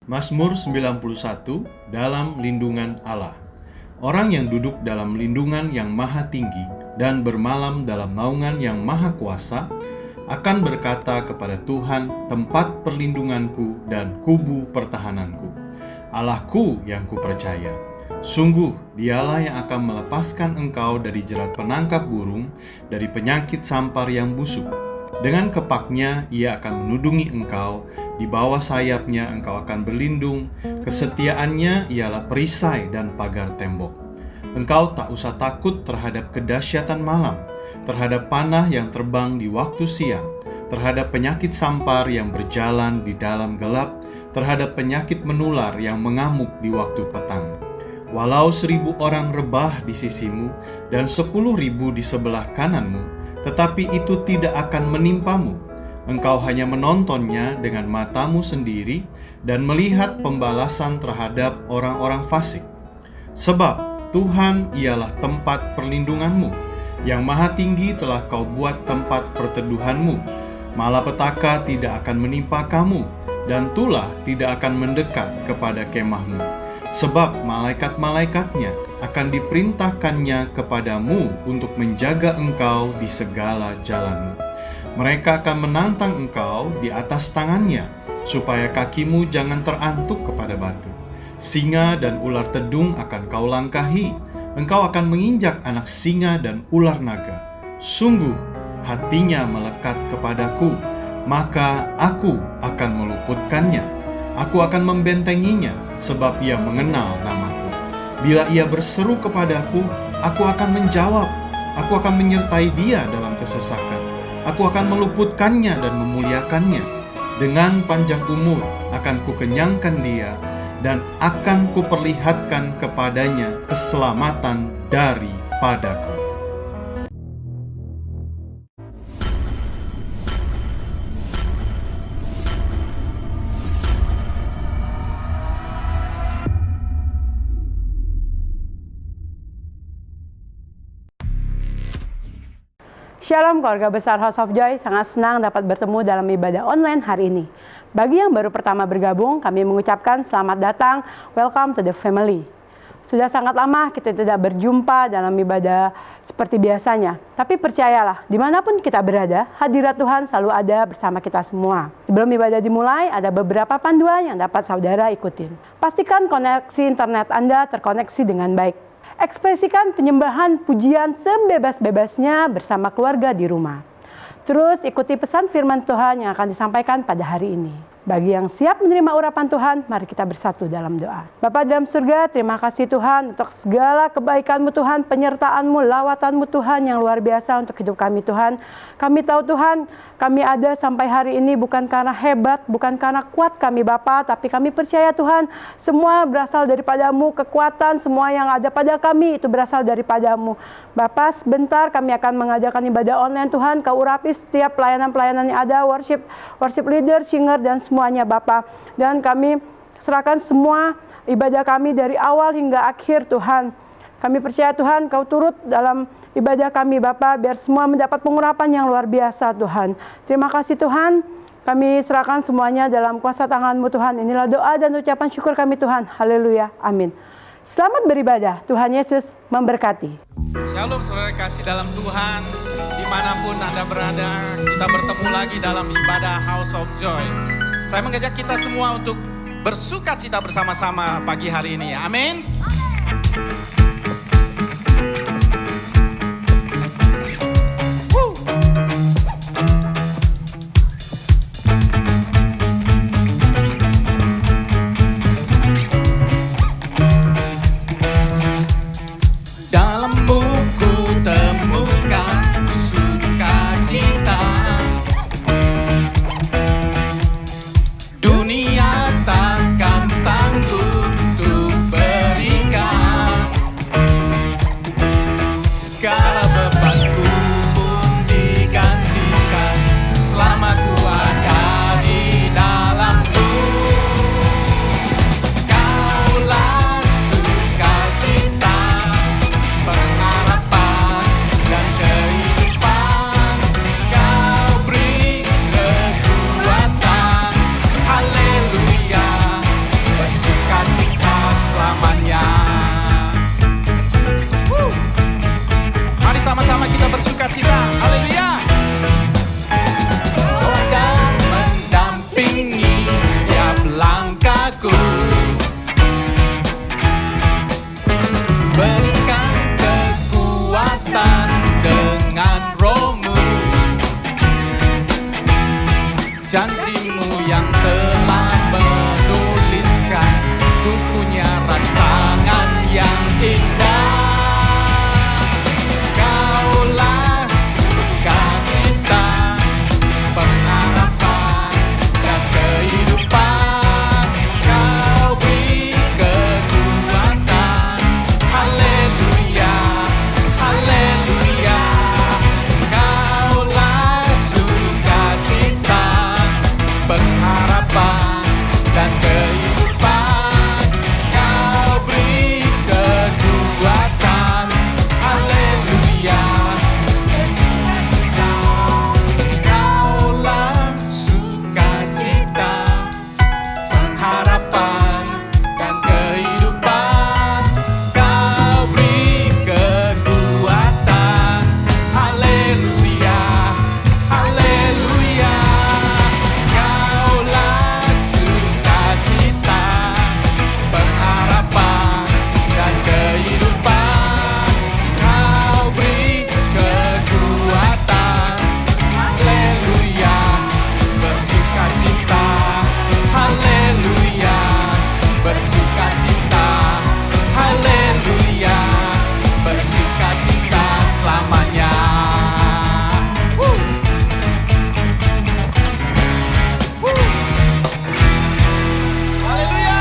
Mazmur 91, dalam lindungan Allah. Orang yang duduk dalam lindungan yang maha tinggi dan bermalam dalam naungan yang maha kuasa akan berkata kepada Tuhan, tempat perlindunganku dan kubu pertahananku, Allahku yang kupercaya. Sungguh dialah yang akan melepaskan engkau dari jerat penangkap burung, dari penyakit sampar yang busuk. Dengan kepaknya ia akan menudungi engkau, di bawah sayapnya engkau akan berlindung, kesetiaannya ialah perisai dan pagar tembok. Engkau tak usah takut terhadap kedahsyatan malam, terhadap panah yang terbang di waktu siang, terhadap penyakit sampar yang berjalan di dalam gelap, terhadap penyakit menular yang mengamuk di waktu petang. Walau 1.000 orang rebah di sisimu dan 10.000 di sebelah kananmu, tetapi itu tidak akan menimpamu. Engkau hanya menontonnya dengan matamu sendiri dan melihat pembalasan terhadap orang-orang fasik. Sebab Tuhan ialah tempat perlindunganmu, yang maha tinggi telah kau buat tempat perteduhanmu. Malapetaka tidak akan menimpa kamu, dan tulah tidak akan mendekat kepada kemahmu. Sebab malaikat-malaikatnya akan diperintahkannya kepadamu untuk menjaga engkau di segala jalanmu. Mereka akan menantang engkau di atas tangannya, supaya kakimu jangan terantuk kepada batu. Singa dan ular tedung akan kau langkahi. Engkau akan menginjak anak singa dan ular naga. Sungguh hatinya melekat kepadaku, maka aku akan meluputkannya. Aku akan membentenginya, sebab ia mengenal namaku. Bila ia berseru kepadaku, aku akan menjawab. Aku akan menyertai dia dalam kesesakan. Aku akan meluputkannya dan memuliakannya. Dengan panjang umur akan kukenyangkan dia, dan akan kuperlihatkan kepadanya keselamatan daripadaku. Shalom keluarga besar House of Joy, sangat senang dapat bertemu dalam ibadah online hari ini. Bagi yang baru pertama bergabung, kami mengucapkan selamat datang, welcome to the family. Sudah sangat lama kita tidak berjumpa dalam ibadah seperti biasanya. Tapi percayalah, dimanapun kita berada, hadirat Tuhan selalu ada bersama kita semua. Sebelum ibadah dimulai, ada beberapa panduan yang dapat saudara ikutin. Pastikan koneksi internet Anda terkoneksi dengan baik. Ekspresikan penyembahan pujian sebebas-bebasnya bersama keluarga di rumah. Terus ikuti pesan firman Tuhan yang akan disampaikan pada hari ini. Bagi yang siap menerima urapan Tuhan, mari kita bersatu dalam doa. Bapa dalam surga, terima kasih Tuhan untuk segala kebaikan-Mu Tuhan, penyertaan-Mu, lawatan-Mu Tuhan yang luar biasa untuk hidup kami Tuhan. Kami tahu Tuhan, kami ada sampai hari ini bukan karena hebat, bukan karena kuat kami Bapa, tapi kami percaya Tuhan, semua berasal daripada-Mu, kekuatan semua yang ada pada kami itu berasal daripada-Mu. Bapa, sebentar kami akan mengadakan ibadah online Tuhan, Kau urapi setiap pelayanan-pelayanan yang ada, worship leader, singer, dan semuanya Bapa. Dan kami serahkan semua ibadah kami dari awal hingga akhir Tuhan. Kami percaya Tuhan, Kau turut dalam ibadah kami Bapa, biar semua mendapat pengurapan yang luar biasa Tuhan. Terima kasih Tuhan, kami serahkan semuanya dalam kuasa tangan-Mu Tuhan. Inilah doa dan ucapan syukur kami Tuhan. Haleluya, amin. Selamat beribadah, Tuhan Yesus memberkati. Shalom saudara kasih dalam Tuhan, dimanapun Anda berada, kita bertemu lagi dalam ibadah House of Joy. Saya mengajak kita semua untuk bersuka cita bersama-sama pagi hari ini ya, amin. Dunia takkan sanggup untuk berikan berikan kekuatan dengan roh-Mu. Janji-Mu yang telah menuliskan bukunya rancangan yang indah. Kaulah sukacita, pengharapan dan kehidupan. Kau beri kekuatan. Haleluya, haleluya. Kaulah sukacita, pengharapan dan kehidupan. Kau beri kekuatan. Haleluya. Kaulah sukacita, pengharapan dan kehidupan. Kau beri kekuatan. Haleluya, haleluya. Kaulah sukacita, pengharapan dan kehidupan. Kau beri kekuatan. Haleluya, bersukacita. Haleluya, bersukacita. Haleluya, bersukacita selamanya. Woo! Woo! Haleluya!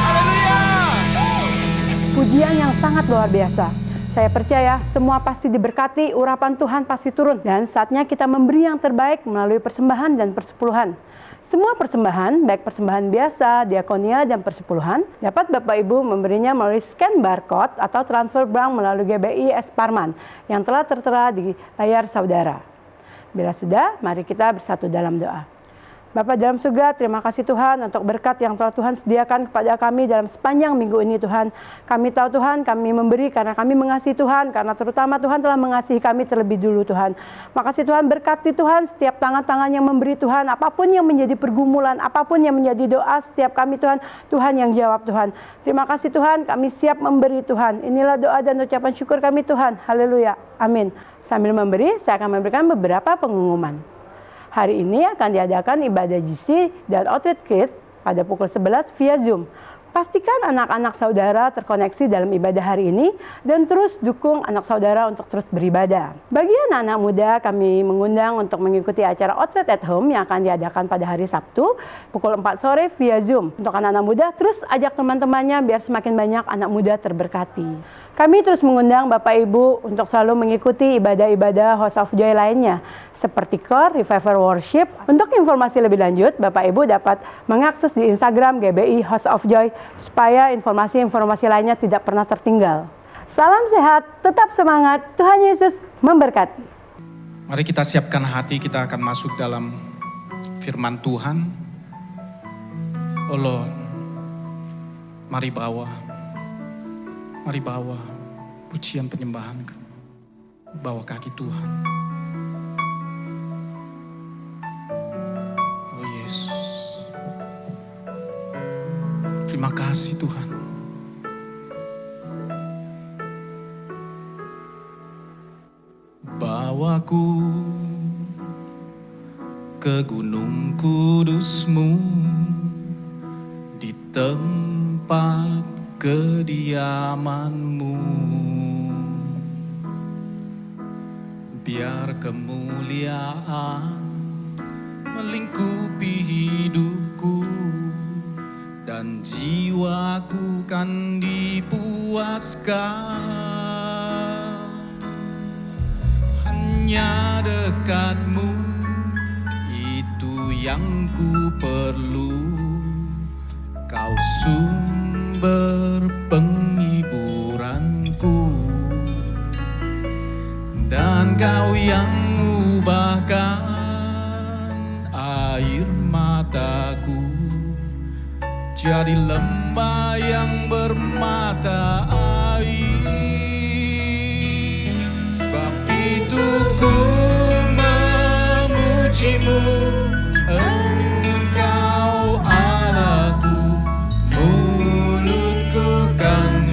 Haleluya! Pujian yang sangat luar biasa. Saya percaya semua pasti diberkati, urapan Tuhan pasti turun. Dan saatnya kita memberi yang terbaik melalui persembahan dan persepuluhan. Semua persembahan, baik persembahan biasa, diakonia, dan persepuluhan, dapat Bapak Ibu memberinya melalui scan barcode atau transfer bank melalui GBI S Parman yang telah tertera di layar saudara. Bila sudah, mari kita bersatu dalam doa. Bapa dalam surga, terima kasih Tuhan untuk berkat yang telah Tuhan sediakan kepada kami dalam sepanjang minggu ini Tuhan. Kami tahu Tuhan, kami memberi karena kami mengasihi Tuhan, karena terutama Tuhan telah mengasihi kami terlebih dulu Tuhan. Makasih Tuhan, berkati Tuhan setiap tangan-tangan yang memberi Tuhan, apapun yang menjadi pergumulan, apapun yang menjadi doa setiap kami Tuhan, Tuhan yang jawab Tuhan. Terima kasih Tuhan, kami siap memberi Tuhan. Inilah doa dan ucapan syukur kami Tuhan. Haleluya, amin. Sambil memberi, saya akan memberikan beberapa pengumuman. Hari ini akan diadakan ibadah GC dan Outreach Kids pada pukul 11 via Zoom. Pastikan anak-anak saudara terkoneksi dalam ibadah hari ini dan terus dukung anak saudara untuk terus beribadah. Bagi anak-anak muda, kami mengundang untuk mengikuti acara Outreach at Home yang akan diadakan pada hari Sabtu pukul 4 sore via Zoom. Untuk anak-anak muda, terus ajak teman-temannya biar semakin banyak anak muda terberkati. Kami terus mengundang Bapak Ibu untuk selalu mengikuti ibadah-ibadah House of Joy lainnya, seperti Core, Revival Worship. Untuk informasi lebih lanjut, Bapak Ibu dapat mengakses di Instagram GBI House of Joy, supaya informasi-informasi lainnya tidak pernah tertinggal. Salam sehat, tetap semangat, Tuhan Yesus memberkati. Mari kita siapkan hati, kita akan masuk dalam firman Tuhan. Oh Lord, mari bawa pujian penyembahan ke bawah kaki Tuhan. Oh Yesus, terima kasih Tuhan. Bawaku ke gunung kudus-Mu, di tempat kediaman-Mu, biar kemuliaan melingkupi hidupku dan jiwaku kan dipuaskan. Hanya dekat-Mu itu yang ku perlu, Kau sumber penghiburanku, dan Kau yang ubahkan air mataku jadi lembah yang bermata air. Sebab itu ku memuji-Mu, Engkau Allahku, mulutku kan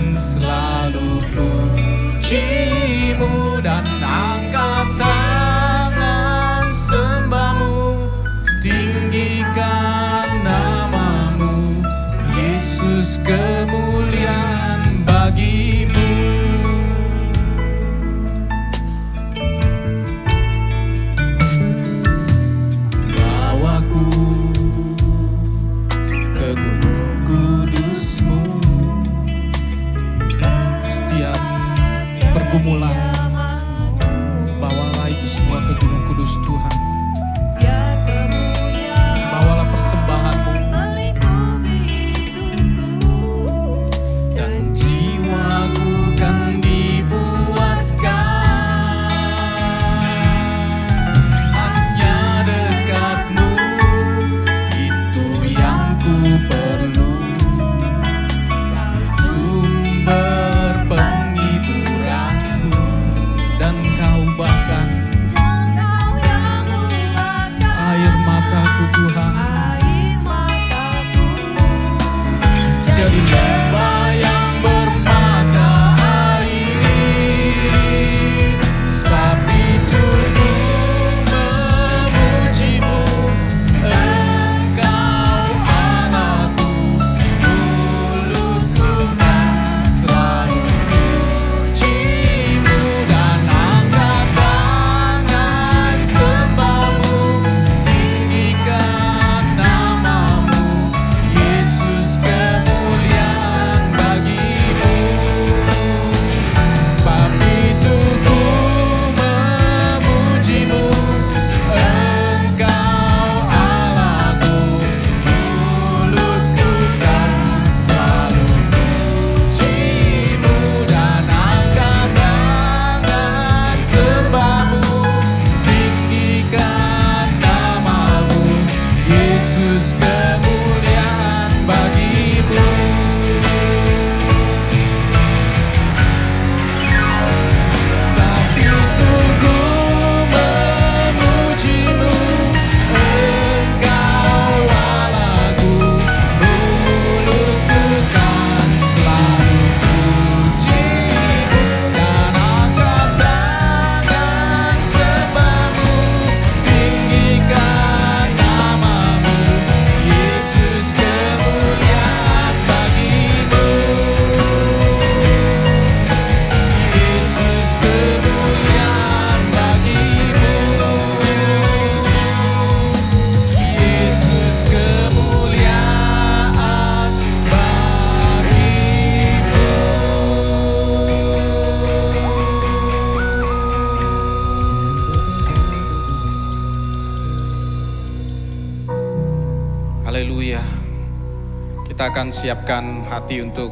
Kita akan siapkan hati untuk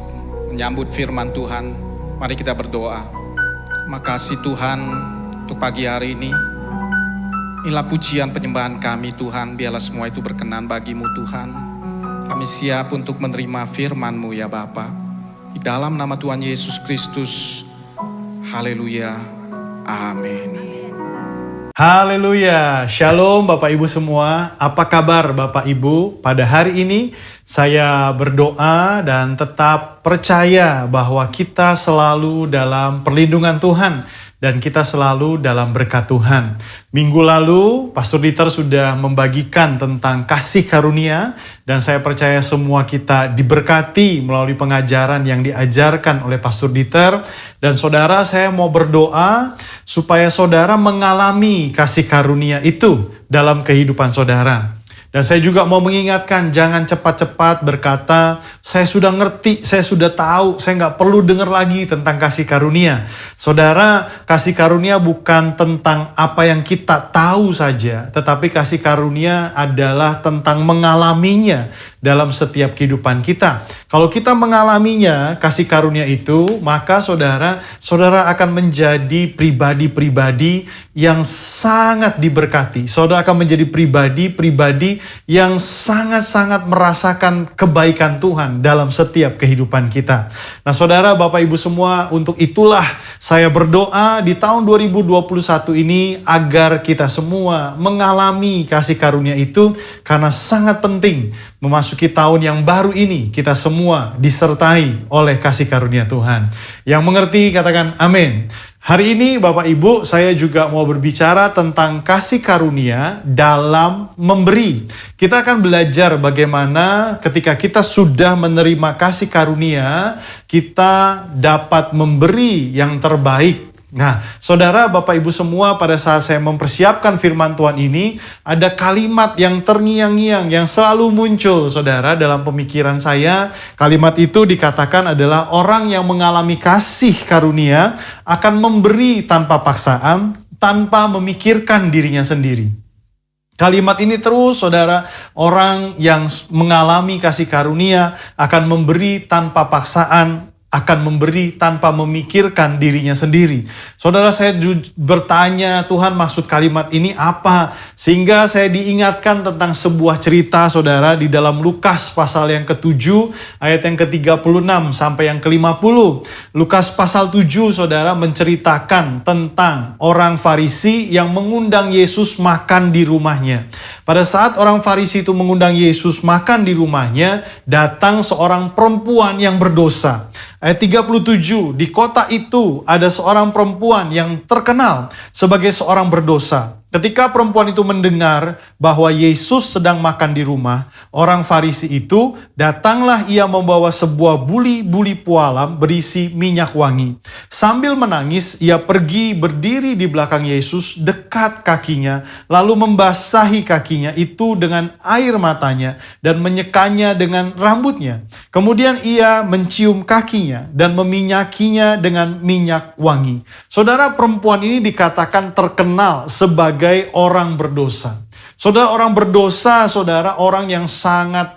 menyambut firman Tuhan. Mari kita berdoa. Makasih Tuhan untuk pagi hari ini. Inilah pujian penyembahan kami Tuhan. Biarlah semua itu berkenan bagimu Tuhan. Kami siap untuk menerima firman-Mu ya Bapa. Di dalam nama Tuhan Yesus Kristus. Haleluya. Amin. Haleluya, Shalom Bapak Ibu semua. Apa kabar Bapak Ibu? Pada hari ini saya berdoa dan tetap percaya bahwa kita selalu dalam perlindungan Tuhan dan kita selalu dalam berkat Tuhan. Minggu lalu Pastor Dieter sudah membagikan tentang kasih karunia dan saya percaya semua kita diberkati melalui pengajaran yang diajarkan oleh Pastor Dieter. Dan saudara, saya mau berdoa supaya saudara mengalami kasih karunia itu dalam kehidupan saudara. Dan saya juga mau mengingatkan, jangan cepat-cepat berkata, saya sudah ngerti, saya sudah tahu, saya nggak perlu dengar lagi tentang kasih karunia. Saudara, kasih karunia bukan tentang apa yang kita tahu saja, tetapi kasih karunia adalah tentang mengalaminya dalam setiap kehidupan kita. Kalau kita mengalaminya, kasih karunia itu, maka saudara akan menjadi pribadi-pribadi yang sangat diberkati. Saudara akan menjadi pribadi-pribadi yang sangat-sangat merasakan kebaikan Tuhan dalam setiap kehidupan kita. Nah saudara, Bapak Ibu semua, untuk itulah saya berdoa di tahun 2021 ini agar kita semua mengalami kasih karunia itu, karena sangat penting memasuki tahun yang baru ini kita semua disertai oleh kasih karunia Tuhan. Yang mengerti katakan amin. Hari ini Bapak Ibu, saya juga mau berbicara tentang kasih karunia dalam memberi. Kita akan belajar bagaimana ketika kita sudah menerima kasih karunia, kita dapat memberi yang terbaik. Nah, saudara, Bapak Ibu semua, pada saat saya mempersiapkan firman Tuhan ini, ada kalimat yang terngiang-ngiang yang selalu muncul, saudara, dalam pemikiran saya. Kalimat itu dikatakan adalah orang yang mengalami kasih karunia akan memberi tanpa paksaan, tanpa memikirkan dirinya sendiri. Kalimat ini terus, saudara, orang yang mengalami kasih karunia akan memberi tanpa paksaan, akan memberi tanpa memikirkan dirinya sendiri. Saudara, saya bertanya, Tuhan maksud kalimat ini apa? Sehingga saya diingatkan tentang sebuah cerita, saudara, di dalam Lukas pasal yang ke-7, ayat yang ke-36 sampai yang ke-50. Lukas pasal 7, saudara, menceritakan tentang orang Farisi yang mengundang Yesus makan di rumahnya. Pada saat orang Farisi itu mengundang Yesus makan di rumahnya, datang seorang perempuan yang berdosa. Ayat 37, di kota itu ada seorang perempuan yang terkenal sebagai seorang berdosa. Ketika perempuan itu mendengar bahwa Yesus sedang makan di rumah orang Farisi itu, datanglah ia membawa sebuah buli-buli pualam berisi minyak wangi. Sambil menangis, ia pergi berdiri di belakang Yesus dekat kakinya, lalu membasahi kakinya itu dengan air matanya dan menyekanya dengan rambutnya. Kemudian ia mencium kakinya dan meminyakinya dengan minyak wangi. Saudara, perempuan ini dikatakan terkenal sebagai orang berdosa. Saudara, orang berdosa, saudara, orang yang sangat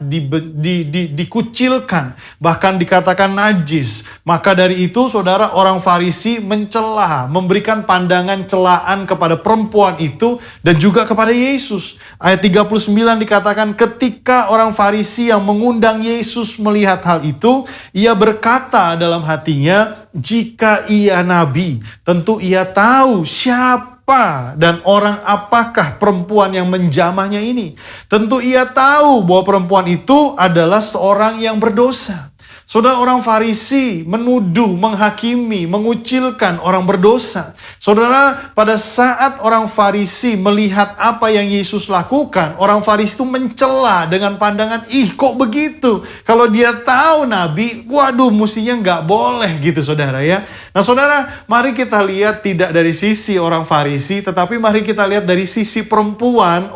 dikucilkan, bahkan dikatakan najis. Maka dari itu, saudara, orang Farisi mencela, memberikan pandangan celaan kepada perempuan itu dan juga kepada Yesus. Ayat 39 dikatakan, ketika orang Farisi yang mengundang Yesus melihat hal itu, ia berkata dalam hatinya, jika ia nabi, tentu ia tahu siapa dan orang apakah perempuan yang menjamahnya ini. Tentu ia tahu bahwa perempuan itu adalah seorang yang berdosa. Saudara, orang Farisi menuduh, menghakimi, mengucilkan orang berdosa. Saudara, pada saat orang Farisi melihat apa yang Yesus lakukan, orang Farisi itu mencela dengan pandangan, ih kok begitu? Kalau dia tahu nabi, waduh mestinya nggak boleh gitu, saudara ya. Nah saudara, mari kita lihat tidak dari sisi orang Farisi, tetapi mari kita lihat dari sisi perempuan,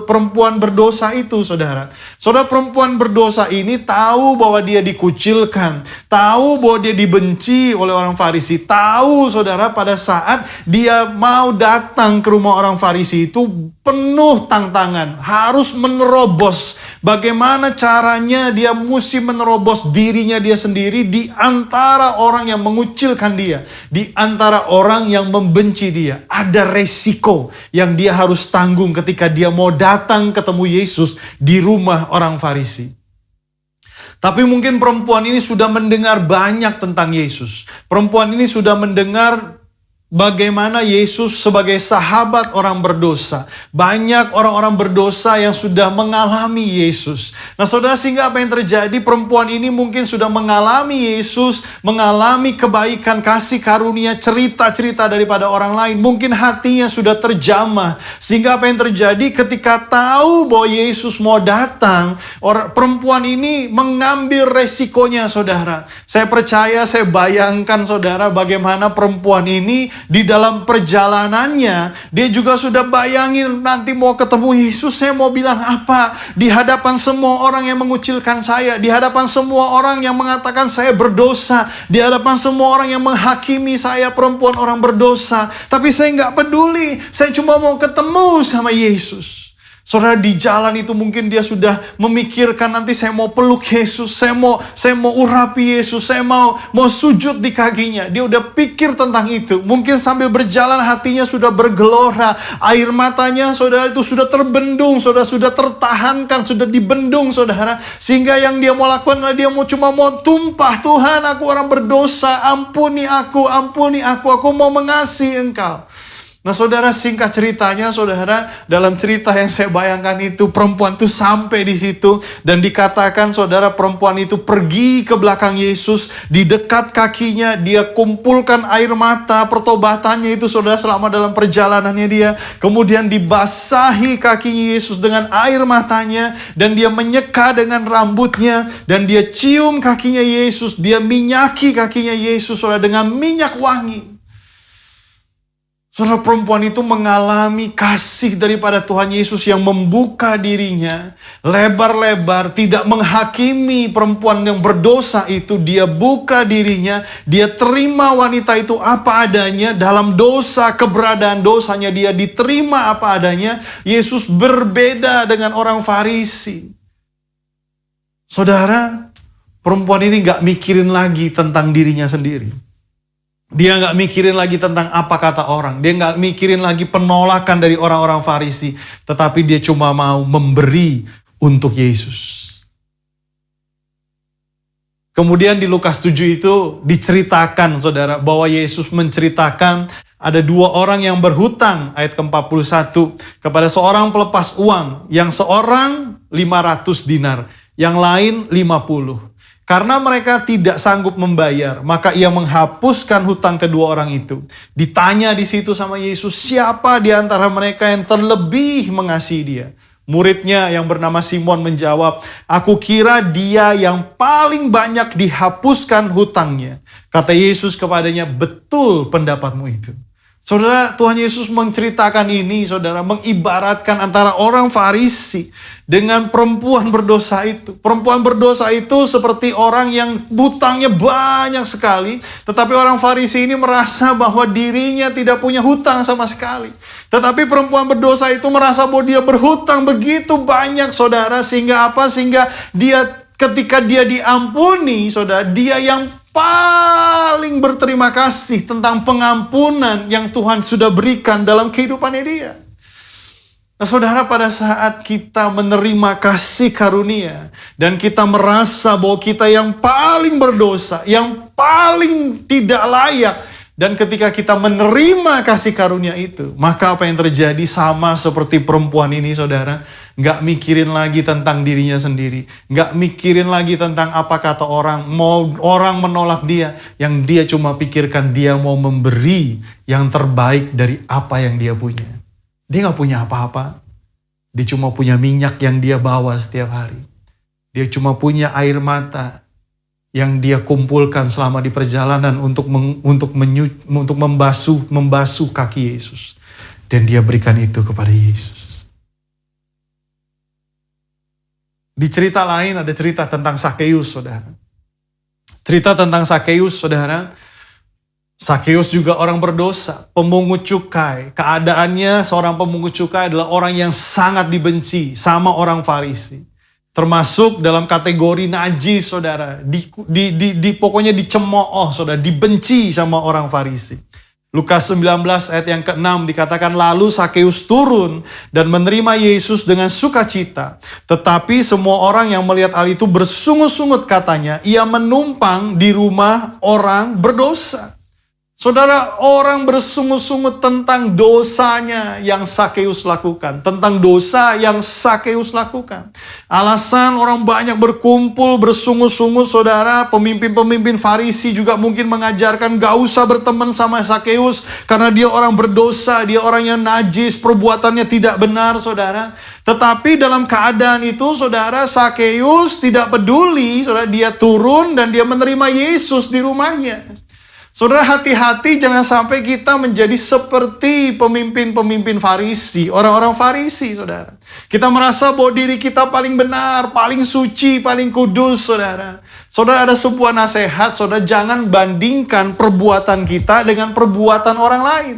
perempuan berdosa itu, saudara. Saudara, perempuan berdosa ini tahu bahwa dia dikucilkan, dikucilkan. Tahu bahwa dia dibenci oleh orang Farisi. Tahu saudara pada saat dia mau datang ke rumah orang Farisi itu penuh tantangan. Harus menerobos. Bagaimana caranya dia mesti menerobos dirinya dia sendiri di antara orang yang mengucilkan dia. Di antara orang yang membenci dia. Ada resiko yang dia harus tanggung ketika dia mau datang ketemu Yesus di rumah orang Farisi. Tapi mungkin perempuan ini sudah mendengar banyak tentang Yesus. Perempuan ini sudah mendengar bagaimana Yesus sebagai sahabat orang berdosa. Banyak orang-orang berdosa yang sudah mengalami Yesus. Nah saudara, sehingga apa yang terjadi? Perempuan ini mungkin sudah mengalami Yesus, mengalami kebaikan, kasih karunia, cerita-cerita daripada orang lain. Mungkin hatinya sudah terjamah. Sehingga apa yang terjadi ketika tahu bahwa Yesus mau datang, perempuan ini mengambil resikonya saudara. Saya percaya, saya bayangkan saudara bagaimana perempuan ini di dalam perjalanannya, dia juga sudah bayangin nanti mau ketemu Yesus, saya mau bilang apa? Di hadapan semua orang yang mengucilkan saya, di hadapan semua orang yang mengatakan saya berdosa, di hadapan semua orang yang menghakimi saya perempuan orang berdosa. Tapi saya nggak peduli, saya cuma mau ketemu sama Yesus. Saudara, di jalan itu mungkin dia sudah memikirkan nanti saya mau peluk Yesus, saya mau urapi Yesus, saya mau sujud di kakinya. Dia udah pikir tentang itu. Mungkin sambil berjalan hatinya sudah bergelora, air matanya saudara itu sudah terbendung, saudara sudah tertahankan, sudah dibendung saudara. Sehingga yang dia mau lakukan adalah dia cuma mau tumpah, Tuhan aku orang berdosa, ampuni aku mau mengasihi Engkau. Nah saudara, singkat ceritanya saudara, dalam cerita yang saya bayangkan itu perempuan itu sampai di situ dan dikatakan saudara perempuan itu pergi ke belakang Yesus, di dekat kakinya dia kumpulkan air mata pertobatannya itu saudara selama dalam perjalanannya dia, kemudian dibasahi kakinya Yesus dengan air matanya dan dia menyeka dengan rambutnya dan dia cium kakinya Yesus, dia minyaki kakinya Yesus saudara dengan minyak wangi. Saudara, perempuan itu mengalami kasih daripada Tuhan Yesus yang membuka dirinya lebar-lebar, tidak menghakimi perempuan yang berdosa itu. Dia buka dirinya, dia terima wanita itu apa adanya, dalam dosa, keberadaan dosanya dia diterima apa adanya. Yesus berbeda dengan orang Farisi. Saudara, perempuan ini gak mikirin lagi tentang dirinya sendiri. Dia gak mikirin lagi tentang apa kata orang. Dia gak mikirin lagi penolakan dari orang-orang Farisi. Tetapi dia cuma mau memberi untuk Yesus. Kemudian di Lukas 7 itu diceritakan saudara, bahwa Yesus menceritakan ada dua orang yang berhutang, ayat ke-41, kepada seorang pelepas uang. Yang seorang 500 dinar, yang lain 50. Karena mereka tidak sanggup membayar, maka ia menghapuskan hutang kedua orang itu. Ditanya di situ sama Yesus, siapa di antara mereka yang terlebih mengasihi dia? Muridnya yang bernama Simon menjawab, aku kira dia yang paling banyak dihapuskan hutangnya. Kata Yesus kepadanya, betul pendapatmu itu. Saudara, Tuhan Yesus menceritakan ini, saudara, mengibaratkan antara orang Farisi dengan perempuan berdosa itu. Perempuan berdosa itu seperti orang yang hutangnya banyak sekali, tetapi orang Farisi ini merasa bahwa dirinya tidak punya hutang sama sekali. Tetapi perempuan berdosa itu merasa bahwa dia berhutang begitu banyak, saudara, sehingga apa? Sehingga dia ketika dia diampuni, saudara, dia yang paling berterima kasih tentang pengampunan yang Tuhan sudah berikan dalam kehidupannya dia. Nah saudara, pada saat kita menerima kasih karunia dan kita merasa bahwa kita yang paling berdosa, yang paling tidak layak, dan ketika kita menerima kasih karunia itu, maka apa yang terjadi sama seperti perempuan ini saudara, gak mikirin lagi tentang dirinya sendiri, gak mikirin lagi tentang apa kata orang, mau orang menolak dia, yang dia cuma pikirkan dia mau memberi yang terbaik dari apa yang dia punya. Dia gak punya apa-apa, dia cuma punya minyak yang dia bawa setiap hari, dia cuma punya air mata yang dia kumpulkan selama di perjalanan untuk membasuh kaki Yesus, dan dia berikan itu kepada Yesus. Di cerita lain ada cerita tentang Sakeus, saudara. Cerita tentang Sakeus, saudara. Sakeus juga orang berdosa, pemungut cukai. Keadaannya seorang pemungut cukai adalah orang yang sangat dibenci sama orang Farisi. Termasuk dalam kategori najis, saudara. Pokoknya dicemooh, saudara. Dibenci sama orang Farisi. Lukas 19 ayat yang ke-6 dikatakan, lalu Sakeus turun dan menerima Yesus dengan sukacita. Tetapi semua orang yang melihat hal itu bersungut-sungut, katanya, ia menumpang di rumah orang berdosa. Saudara, orang bersungut-sungut tentang dosanya yang Sakeus lakukan. Tentang dosa yang Sakeus lakukan. Alasan orang banyak berkumpul, bersungut-sungut, saudara. Pemimpin-pemimpin Farisi juga mungkin mengajarkan gak usah berteman sama Sakeus. Karena dia orang berdosa, dia orang yang najis, perbuatannya tidak benar, saudara. Tetapi dalam keadaan itu, saudara, Sakeus tidak peduli. Saudara, dia turun dan dia menerima Yesus di rumahnya. Saudara, hati-hati jangan sampai kita menjadi seperti pemimpin-pemimpin Farisi, orang-orang Farisi, saudara. Kita merasa bahwa diri kita paling benar, paling suci, paling kudus, saudara. Saudara, ada sebuah nasihat, saudara, jangan bandingkan perbuatan kita dengan perbuatan orang lain.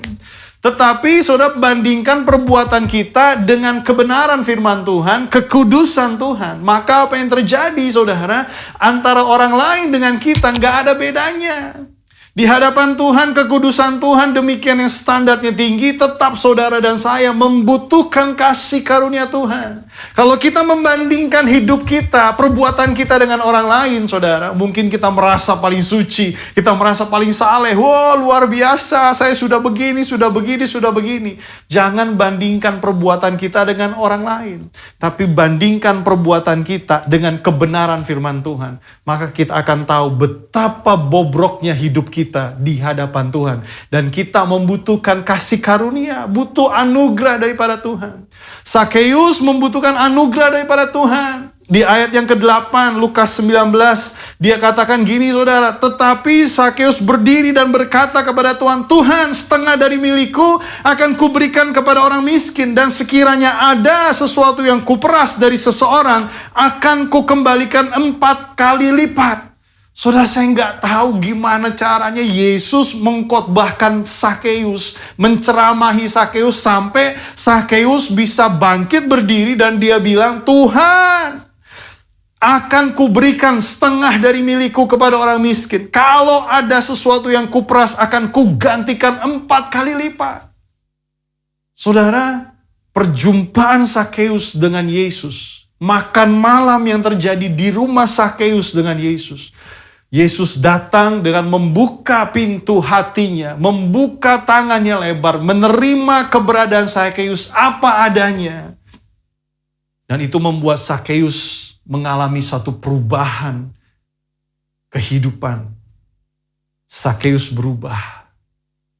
Tetapi saudara, bandingkan perbuatan kita dengan kebenaran firman Tuhan, kekudusan Tuhan. Maka apa yang terjadi, saudara, antara orang lain dengan kita nggak ada bedanya. Di hadapan Tuhan, kekudusan Tuhan demikian yang standarnya tinggi, tetap saudara dan saya membutuhkan kasih karunia Tuhan. Kalau kita membandingkan hidup kita, perbuatan kita dengan orang lain, saudara, mungkin kita merasa paling suci, kita merasa paling saleh. Wow, luar biasa, saya sudah begini, sudah begini, sudah begini. Jangan bandingkan perbuatan kita dengan orang lain, tapi bandingkan perbuatan kita dengan kebenaran firman Tuhan. Maka kita akan tahu betapa bobroknya hidup kita di hadapan Tuhan. Dan kita membutuhkan kasih karunia, butuh anugerah daripada Tuhan. Sakeus membutuhkan anugerah daripada Tuhan. Di ayat yang ke-8, Lukas 19, dia katakan gini, saudara. Tetapi Sakeus berdiri dan berkata kepada Tuhan, Tuhan, setengah dari milikku akan kuberikan kepada orang miskin. Dan sekiranya ada sesuatu yang kuperas dari seseorang, akan kukembalikan 4 kali lipat. Saudara, saya nggak tahu gimana caranya Yesus mengkhotbahkan Sakeus, menceramahi Sakeus sampai Sakeus bisa bangkit berdiri dan dia bilang, Tuhan, akan kuberikan setengah dari milikku kepada orang miskin. Kalau ada sesuatu yang kuperas, akan kugantikan 4 kali lipat. Saudara, perjumpaan Sakeus dengan Yesus, makan malam yang terjadi di rumah Sakeus dengan Yesus. Yesus datang dengan membuka pintu hatinya, membuka tangannya lebar, menerima keberadaan Sakeus apa adanya. Dan itu membuat Sakeus mengalami satu perubahan kehidupan. Sakeus berubah.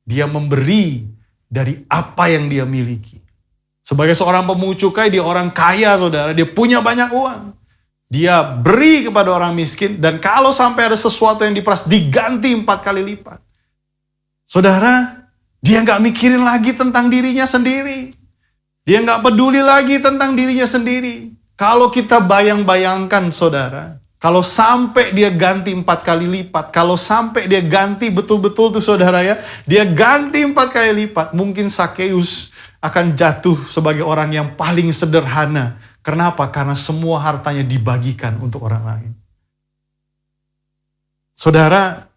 Dia memberi dari apa yang dia miliki. Sebagai seorang pemungut cukai, dia orang kaya, saudara. Dia punya banyak uang. Dia beri kepada orang miskin, dan kalau sampai ada sesuatu yang diperas, diganti 4 kali lipat. Saudara, dia nggak mikirin lagi tentang dirinya sendiri. Dia nggak peduli lagi tentang dirinya sendiri. Kalau kita bayang-bayangkan, saudara, kalau sampai dia ganti 4 kali lipat, kalau sampai dia ganti betul-betul tuh saudara ya, dia ganti 4 kali lipat, mungkin Sakeus akan jatuh sebagai orang yang paling sederhana. Kenapa? Karena semua hartanya dibagikan untuk orang lain. Saudara,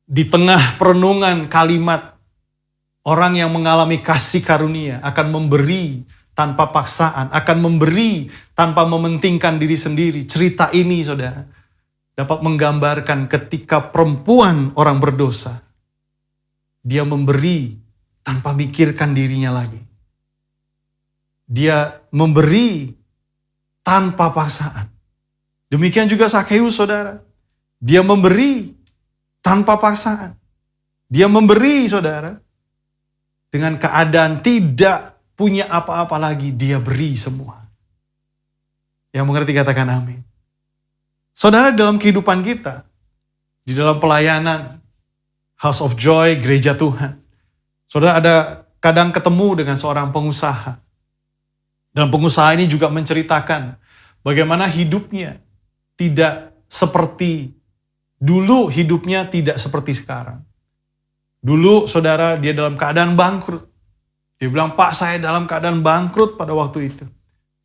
di tengah perenungan kalimat orang yang mengalami kasih karunia akan memberi tanpa paksaan, akan memberi tanpa mementingkan diri sendiri. Cerita ini, saudara, dapat menggambarkan ketika perempuan orang berdosa, dia memberi tanpa mikirkan dirinya lagi. Dia memberi tanpa paksaan. Demikian juga Sakeus, saudara. Dia memberi tanpa paksaan. Dia memberi, saudara, dengan keadaan tidak punya apa-apa lagi. Dia beri semua. Yang mengerti katakan amin. Saudara, dalam kehidupan kita, di dalam pelayanan House of Joy, gereja Tuhan, saudara ada kadang ketemu dengan seorang pengusaha. Dan pengusaha ini juga menceritakan bagaimana hidupnya tidak seperti Dulu hidupnya tidak seperti sekarang. Dulu saudara dia dalam keadaan bangkrut. Dia bilang, Pak saya dalam keadaan bangkrut pada waktu itu.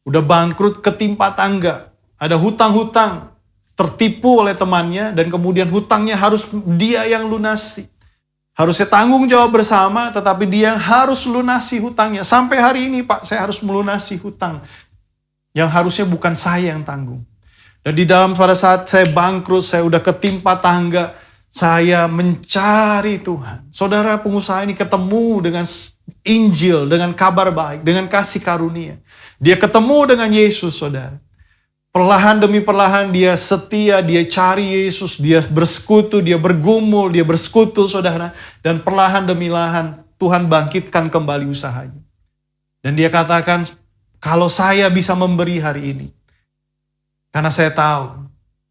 Udah bangkrut ketimpa tangga. Ada hutang-hutang. Tertipu oleh temannya dan kemudian hutangnya harus dia yang lunasi. Harusnya tanggung jawab bersama tetapi dia harus lunasi hutangnya. Sampai hari ini Pak saya harus melunasi hutang. Yang harusnya bukan saya yang tanggung. Dan di dalam pada saat saya bangkrut, saya udah ketimpa tangga, saya mencari Tuhan. Saudara pengusaha ini ketemu dengan Injil, dengan kabar baik, dengan kasih karunia. Dia ketemu dengan Yesus, saudara. Perlahan demi perlahan dia setia, dia cari Yesus, dia bersekutu, dia bergumul, dia bersekutu, saudara. Dan perlahan demi perlahan Tuhan bangkitkan kembali usahanya. Dan dia katakan, kalau saya bisa memberi hari ini, karena saya tahu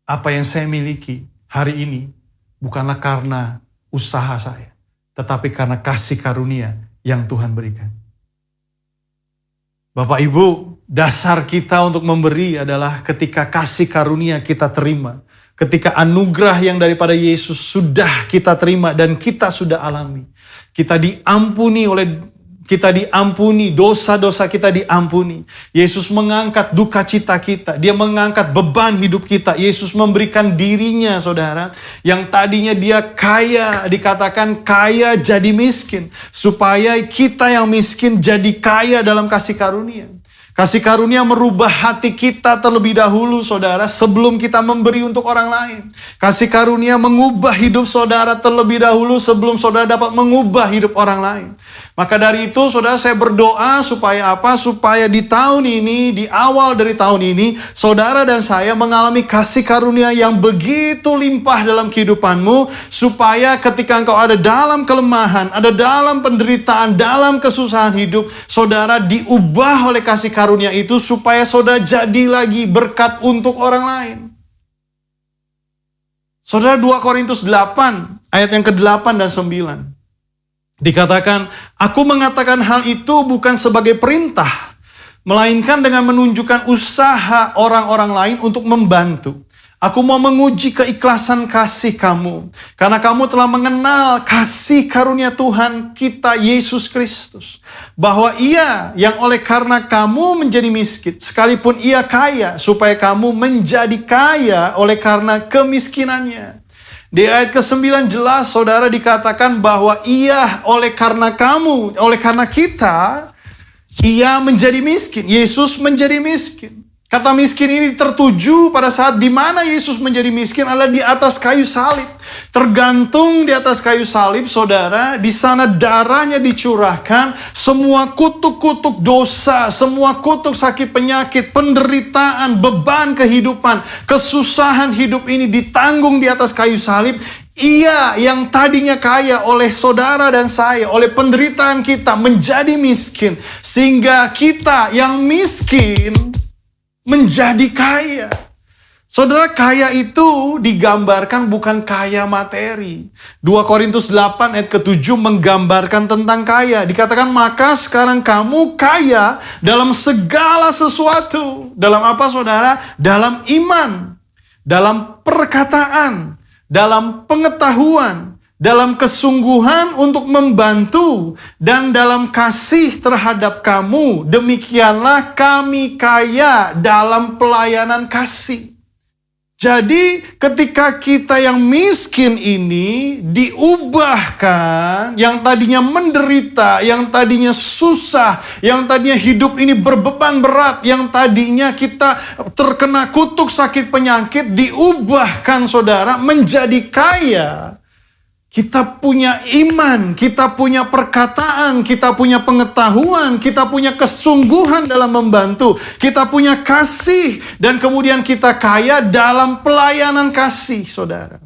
apa yang saya miliki hari ini bukanlah karena usaha saya, tetapi karena kasih karunia yang Tuhan berikan. Bapak Ibu, dasar kita untuk memberi adalah ketika kasih karunia kita terima. Ketika anugerah yang daripada Yesus sudah kita terima dan kita sudah alami. Kita diampuni, dosa-dosa kita diampuni. Yesus mengangkat duka cita kita. Dia mengangkat beban hidup kita. Yesus memberikan dirinya, saudara. Yang tadinya dia kaya, dikatakan kaya jadi miskin. Supaya kita yang miskin jadi kaya dalam kasih karunia. Kasih karunia merubah hati kita terlebih dahulu, saudara, sebelum kita memberi untuk orang lain. Kasih karunia mengubah hidup saudara terlebih dahulu sebelum saudara dapat mengubah hidup orang lain. Maka dari itu, saudara, saya berdoa supaya apa? Supaya di tahun ini, di awal dari tahun ini, saudara dan saya mengalami kasih karunia yang begitu limpah dalam kehidupanmu, supaya ketika engkau ada dalam kelemahan, ada dalam penderitaan, dalam kesusahan hidup, saudara diubah oleh kasih karunia itu, supaya saudara jadi lagi berkat untuk orang lain. Saudara, 2 Korintus 8, ayat yang ke-8 dan 9. Dikatakan, aku mengatakan hal itu bukan sebagai perintah, melainkan dengan menunjukkan usaha orang-orang lain untuk membantu. Aku mau menguji keikhlasan kasih kamu, karena kamu telah mengenal kasih karunia Tuhan kita Yesus Kristus. Bahwa ia yang oleh karena kamu menjadi miskin, sekalipun ia kaya, supaya kamu menjadi kaya oleh karena kemiskinannya. Di ayat ke-9 jelas, saudara, dikatakan bahwa ia oleh karena kamu, oleh karena kita, ia menjadi miskin. Yesus menjadi miskin. Kata miskin ini tertuju pada saat di mana Yesus menjadi miskin adalah di atas kayu salib. Tergantung di atas kayu salib, saudara, di sana darahnya dicurahkan, semua kutuk-kutuk dosa, semua kutuk sakit penyakit, penderitaan, beban kehidupan, kesusahan hidup ini ditanggung di atas kayu salib. Ia yang tadinya kaya oleh saudara dan saya, oleh penderitaan kita menjadi miskin, sehingga kita yang miskin menjadi kaya. Saudara, kaya itu digambarkan bukan kaya materi. 2 Korintus 8 ayat ke-7 menggambarkan tentang kaya. Dikatakan, maka sekarang kamu kaya dalam segala sesuatu. Dalam apa, saudara? Dalam iman, dalam perkataan, dalam pengetahuan, dalam kesungguhan untuk membantu, dan dalam kasih terhadap kamu. Demikianlah kami kaya dalam pelayanan kasih. Jadi ketika kita yang miskin ini diubahkan, yang tadinya menderita, yang tadinya susah, yang tadinya hidup ini berbeban berat, yang tadinya kita terkena kutuk sakit penyakit, diubahkan, saudara, menjadi kaya. Kita punya iman, kita punya perkataan, kita punya pengetahuan, kita punya kesungguhan dalam membantu, kita punya kasih, dan kemudian kita kaya dalam pelayanan kasih, saudara.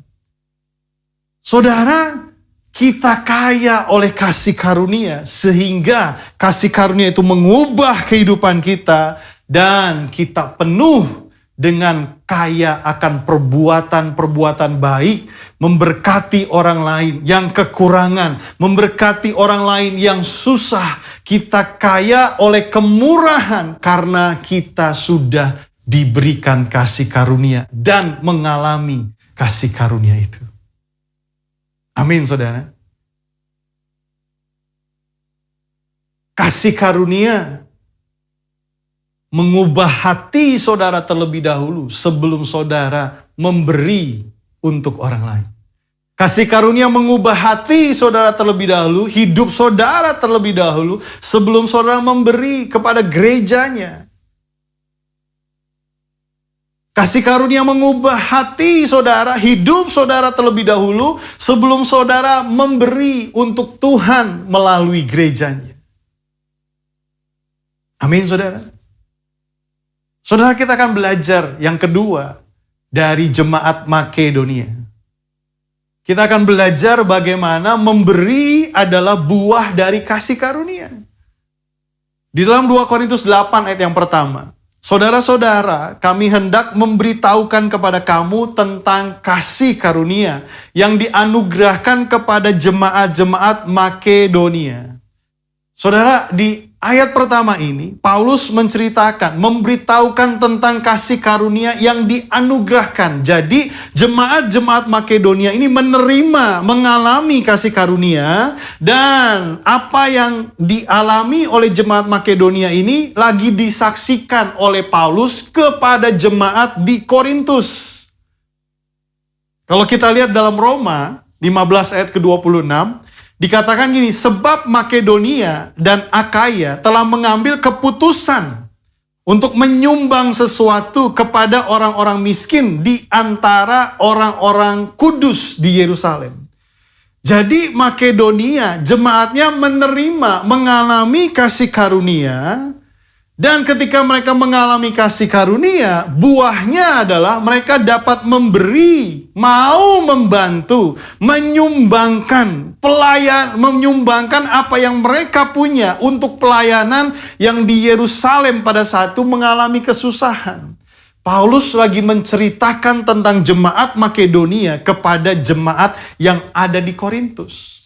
Saudara, kita kaya oleh kasih karunia, sehingga kasih karunia itu mengubah kehidupan kita, dan kita penuh dengan kaya akan perbuatan-perbuatan baik, memberkati orang lain yang kekurangan, memberkati orang lain yang susah. Kita kaya oleh kemurahan karena kita sudah diberikan kasih karunia dan mengalami kasih karunia itu. Amin, saudara. Kasih karunia mengubah hati saudara terlebih dahulu sebelum saudara memberi untuk orang lain. Kasih karunia mengubah hati saudara terlebih dahulu, hidup saudara terlebih dahulu sebelum saudara memberi kepada gerejanya. Kasih karunia mengubah hati saudara, hidup saudara terlebih dahulu sebelum saudara memberi untuk Tuhan melalui gerejanya. Amin, saudara. Saudara, kita akan belajar yang kedua dari jemaat Makedonia. Kita akan belajar bagaimana memberi adalah buah dari kasih karunia. Di dalam 2 Korintus 8 ayat yang pertama. Saudara-saudara, kami hendak memberitahukan kepada kamu tentang kasih karunia yang dianugerahkan kepada jemaat-jemaat Makedonia. Saudara, di ayat pertama ini, Paulus menceritakan, memberitahukan tentang kasih karunia yang dianugerahkan. Jadi, jemaat-jemaat Makedonia ini menerima, mengalami kasih karunia. Dan apa yang dialami oleh jemaat Makedonia ini lagi disaksikan oleh Paulus kepada jemaat di Korintus. Kalau kita lihat dalam Roma 15 ayat ke-26, dikatakan gini, sebab Makedonia dan Akaya telah mengambil keputusan untuk menyumbang sesuatu kepada orang-orang miskin di antara orang-orang kudus di Yerusalem. Jadi Makedonia, jemaatnya menerima, mengalami kasih karunia. Dan ketika mereka mengalami kasih karunia, buahnya adalah mereka dapat memberi, mau membantu, menyumbangkan menyumbangkan apa yang mereka punya untuk pelayanan yang di Yerusalem pada saat itu mengalami kesusahan. Paulus lagi menceritakan tentang jemaat Makedonia kepada jemaat yang ada di Korintus.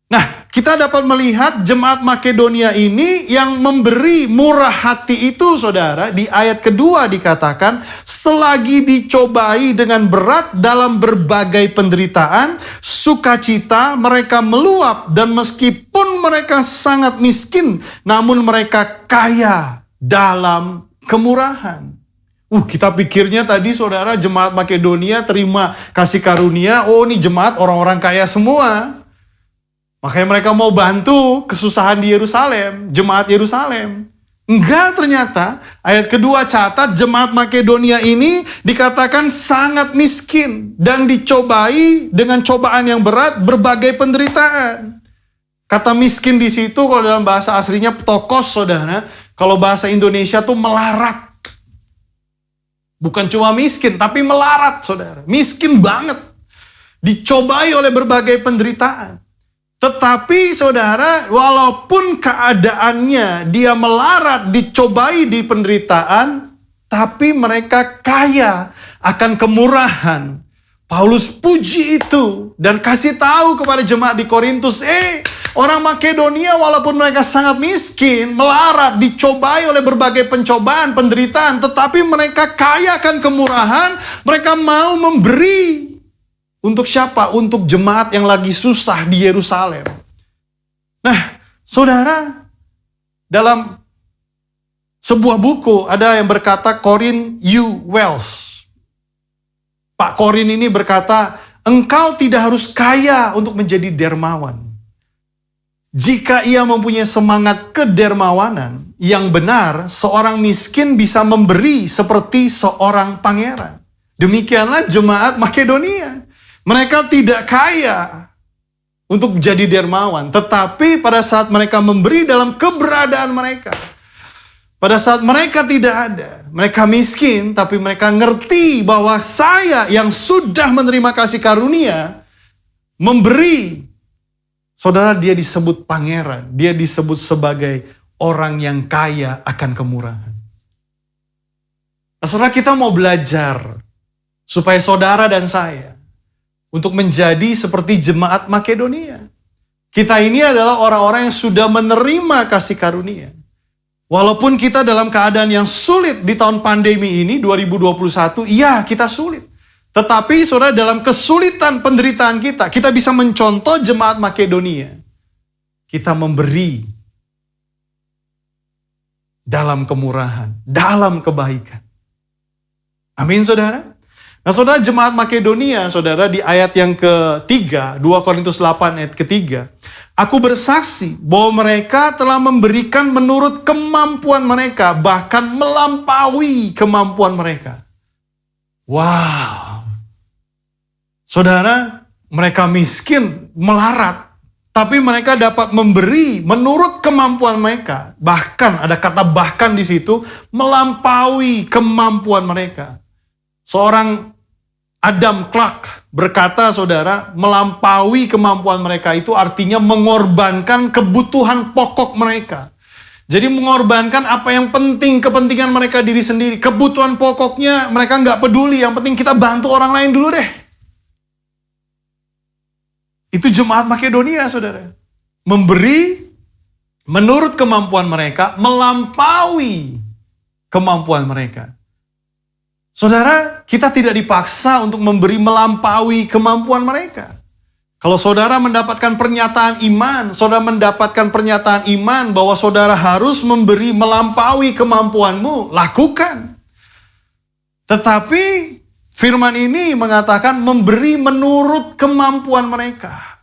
Nah, kita dapat melihat jemaat Makedonia ini yang memberi murah hati itu, saudara. Di ayat kedua dikatakan, selagi dicobai dengan berat dalam berbagai penderitaan, sukacita mereka meluap, dan meskipun mereka sangat miskin, namun mereka kaya dalam kemurahan. Kita pikirnya tadi, saudara, jemaat Makedonia terima kasih karunia, ini jemaat orang-orang kaya semua. Makanya mereka mau bantu kesusahan di Yerusalem, jemaat Yerusalem. Enggak, ternyata ayat kedua catat jemaat Makedonia ini dikatakan sangat miskin dan dicobai dengan cobaan yang berat, berbagai penderitaan. Kata miskin di situ kalau dalam bahasa aslinya ptokos, saudara. Kalau bahasa Indonesia tuh melarat. Bukan cuma miskin, tapi melarat, saudara. Miskin banget. Dicobai oleh berbagai penderitaan. Tetapi saudara, walaupun keadaannya dia melarat, dicobai di penderitaan, tapi mereka kaya akan kemurahan. Paulus puji itu dan kasih tahu kepada jemaat di Korintus, orang Makedonia walaupun mereka sangat miskin, melarat, dicobai oleh berbagai pencobaan, penderitaan, tetapi mereka kaya akan kemurahan, mereka mau memberi. Untuk siapa? Untuk jemaat yang lagi susah di Yerusalem. Nah, saudara, dalam sebuah buku ada yang berkata, Corin U. Wells. Pak Corin ini berkata, engkau tidak harus kaya untuk menjadi dermawan. Jika ia mempunyai semangat kedermawanan yang benar, seorang miskin bisa memberi seperti seorang pangeran. Demikianlah jemaat Makedonia. Mereka tidak kaya untuk menjadi dermawan. Tetapi pada saat mereka memberi dalam keberadaan mereka. Pada saat mereka tidak ada. Mereka miskin, tapi mereka ngerti bahwa saya yang sudah menerima kasih karunia, memberi. Saudara, dia disebut pangeran. Dia disebut sebagai orang yang kaya akan kemurahan. Nah, saudara, kita mau belajar supaya saudara dan saya untuk menjadi seperti jemaat Makedonia. Kita ini adalah orang-orang yang sudah menerima kasih karunia. Walaupun kita dalam keadaan yang sulit di tahun pandemi ini, 2021, iya kita sulit. Tetapi saudara, dalam kesulitan penderitaan kita bisa mencontoh jemaat Makedonia. Kita memberi dalam kemurahan, dalam kebaikan. Amin, saudara. Nah, saudara, jemaat Makedonia, saudara, di ayat yang ketiga, 2 Korintus 8 ayat ketiga, aku bersaksi bahwa mereka telah memberikan menurut kemampuan mereka, bahkan melampaui kemampuan mereka. Wow. Saudara, mereka miskin, melarat, tapi mereka dapat memberi menurut kemampuan mereka. Bahkan, ada kata bahkan di situ, melampaui kemampuan mereka. Seorang Adam Clark berkata, saudara, melampaui kemampuan mereka itu artinya mengorbankan kebutuhan pokok mereka. Jadi mengorbankan apa yang penting, kepentingan mereka diri sendiri. Kebutuhan pokoknya mereka nggak peduli, yang penting kita bantu orang lain dulu deh. Itu jemaat Makedonia, saudara. Memberi menurut kemampuan mereka, melampaui kemampuan mereka. Saudara, kita tidak dipaksa untuk memberi melampaui kemampuan mereka. Kalau saudara mendapatkan pernyataan iman, saudara mendapatkan pernyataan iman bahwa saudara harus memberi melampaui kemampuanmu, lakukan. Tetapi firman ini mengatakan memberi menurut kemampuan mereka.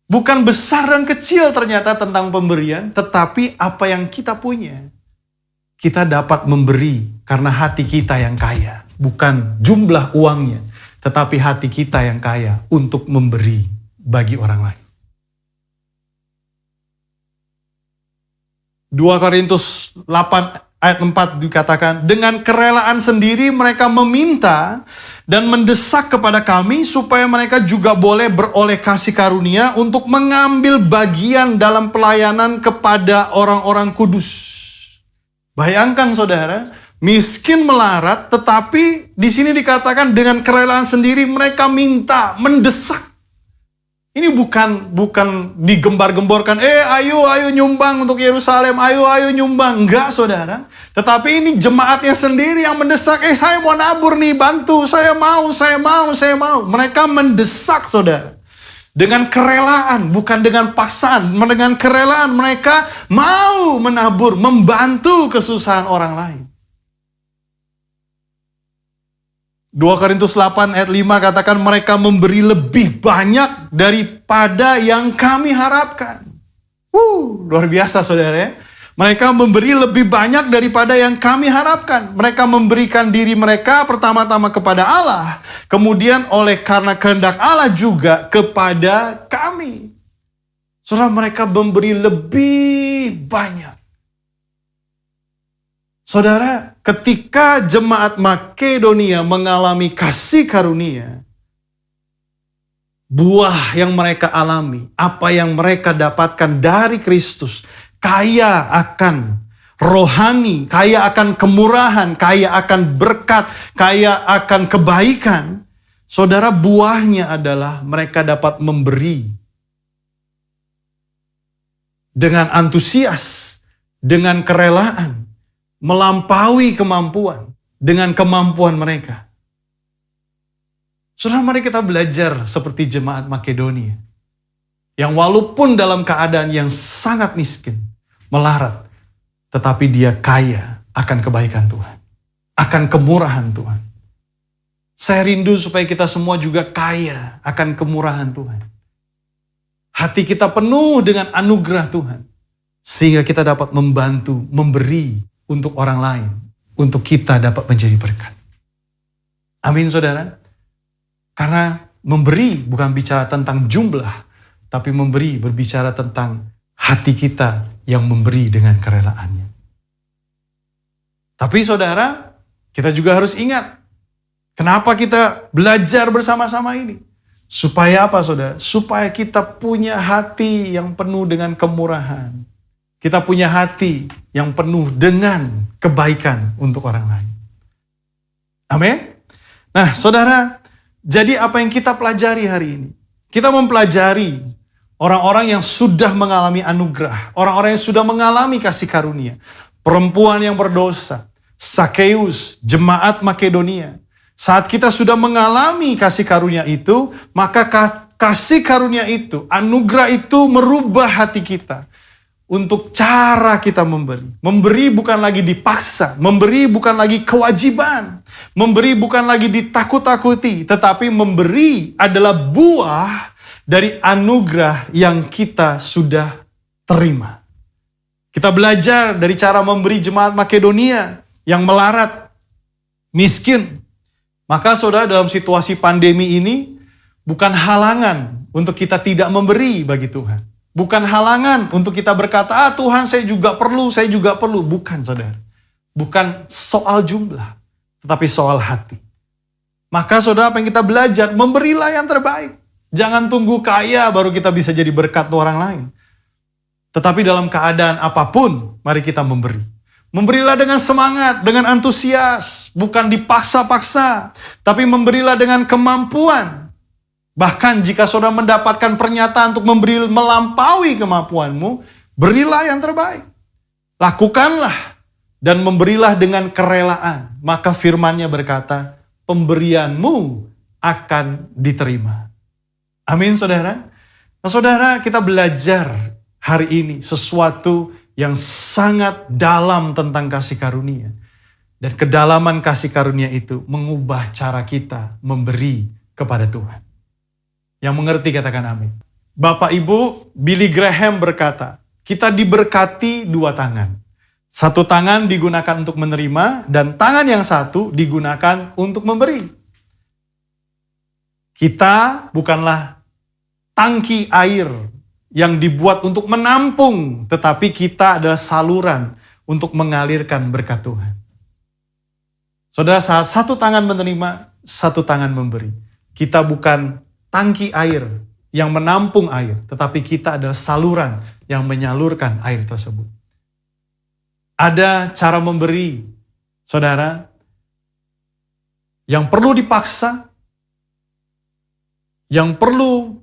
Bukan besar dan kecil ternyata tentang pemberian, tetapi apa yang kita punya. Kita dapat memberi karena hati kita yang kaya. Bukan jumlah uangnya, tetapi hati kita yang kaya untuk memberi bagi orang lain. 2 Korintus 8 ayat 4 dikatakan, dengan kerelaan sendiri mereka meminta dan mendesak kepada kami supaya mereka juga boleh beroleh kasih karunia untuk mengambil bagian dalam pelayanan kepada orang-orang kudus. Bayangkan, saudara, miskin melarat, tetapi di sini dikatakan dengan kerelaan sendiri mereka minta, mendesak. Ini bukan digembar-gemborkan, ayo nyumbang untuk Yerusalem, ayo nyumbang. Enggak, saudara. Tetapi ini jemaatnya sendiri yang mendesak, saya mau nabur nih, bantu, saya mau. Mereka mendesak, saudara. Dengan kerelaan, bukan dengan paksaan. Dengan kerelaan mereka mau menabur, membantu kesusahan orang lain. 2 Korintus 8 ayat 5 katakan mereka memberi lebih banyak daripada yang kami harapkan. Luar biasa, saudara ya. Mereka memberi lebih banyak daripada yang kami harapkan. Mereka memberikan diri mereka pertama-tama kepada Allah. Kemudian karena kehendak Allah juga kepada kami. Saudara, mereka memberi lebih banyak. Saudara, ketika jemaat Makedonia mengalami kasih karunia, buah yang mereka alami, apa yang mereka dapatkan dari Kristus, kaya akan rohani, kaya akan kemurahan, kaya akan berkat, kaya akan kebaikan. Saudara, buahnya adalah mereka dapat memberi dengan antusias, dengan kerelaan, melampaui kemampuan, dengan kemampuan mereka. Saudara, mari kita belajar seperti jemaat Makedonia, yang walaupun dalam keadaan yang sangat miskin, melarat, tetapi dia kaya akan kebaikan Tuhan, akan kemurahan Tuhan. Saya rindu supaya kita semua juga kaya akan kemurahan Tuhan. Hati kita penuh dengan anugerah Tuhan, sehingga kita dapat membantu, memberi untuk orang lain, untuk kita dapat menjadi berkat. Amin, saudara. Karena memberi bukan bicara tentang jumlah, tapi memberi berbicara tentang hati kita yang memberi dengan kerelaannya. Tapi saudara, kita juga harus ingat, kenapa kita belajar bersama-sama ini? Supaya apa, saudara? Supaya kita punya hati yang penuh dengan kemurahan. Kita punya hati yang penuh dengan kebaikan untuk orang lain. Amin. Nah, saudara, jadi apa yang kita pelajari hari ini? Kita mempelajari orang-orang yang sudah mengalami anugerah, orang-orang yang sudah mengalami kasih karunia, perempuan yang berdosa, Sakeus, jemaat Makedonia, Saat kita sudah mengalami kasih karunia itu, maka kasih karunia itu, anugerah itu merubah hati kita untuk cara kita memberi. Memberi bukan lagi dipaksa, memberi bukan lagi kewajiban, memberi bukan lagi ditakut-takuti, tetapi memberi adalah buah dari anugerah yang kita sudah terima. Kita belajar dari cara memberi jemaat Makedonia yang melarat, miskin. Maka saudara, dalam situasi pandemi ini bukan halangan untuk kita tidak memberi bagi Tuhan. Bukan halangan untuk kita berkata, Tuhan saya juga perlu. Bukan saudara. Bukan soal jumlah, tetapi soal hati. Maka saudara, apa yang kita belajar? Memberilah yang terbaik. Jangan tunggu kaya baru kita bisa jadi berkat untuk orang lain. Tetapi dalam keadaan apapun, mari kita memberi. Memberilah dengan semangat, dengan antusias, bukan dipaksa-paksa, tapi memberilah dengan kemampuan. Bahkan jika saudara mendapatkan pernyataan untuk memberi melampaui kemampuanmu, berilah yang terbaik. Lakukanlah dan memberilah dengan kerelaan. Maka firman-Nya berkata, pemberianmu akan diterima. Amin, saudara. Nah, saudara, kita belajar hari ini sesuatu yang sangat dalam tentang kasih karunia. Dan kedalaman kasih karunia itu mengubah cara kita memberi kepada Tuhan. Yang mengerti katakan amin. Bapak Ibu, Billy Graham berkata, kita diberkati dua tangan. Satu tangan digunakan untuk menerima, dan tangan yang satu digunakan untuk memberi. Kita bukanlah tangki air yang dibuat untuk menampung, tetapi kita adalah saluran untuk mengalirkan berkat Tuhan. Saudara, saat satu tangan menerima, satu tangan memberi. Kita bukan tangki air yang menampung air, tetapi kita adalah saluran yang menyalurkan air tersebut. Ada cara memberi, saudara, yang perlu dipaksa, yang perlu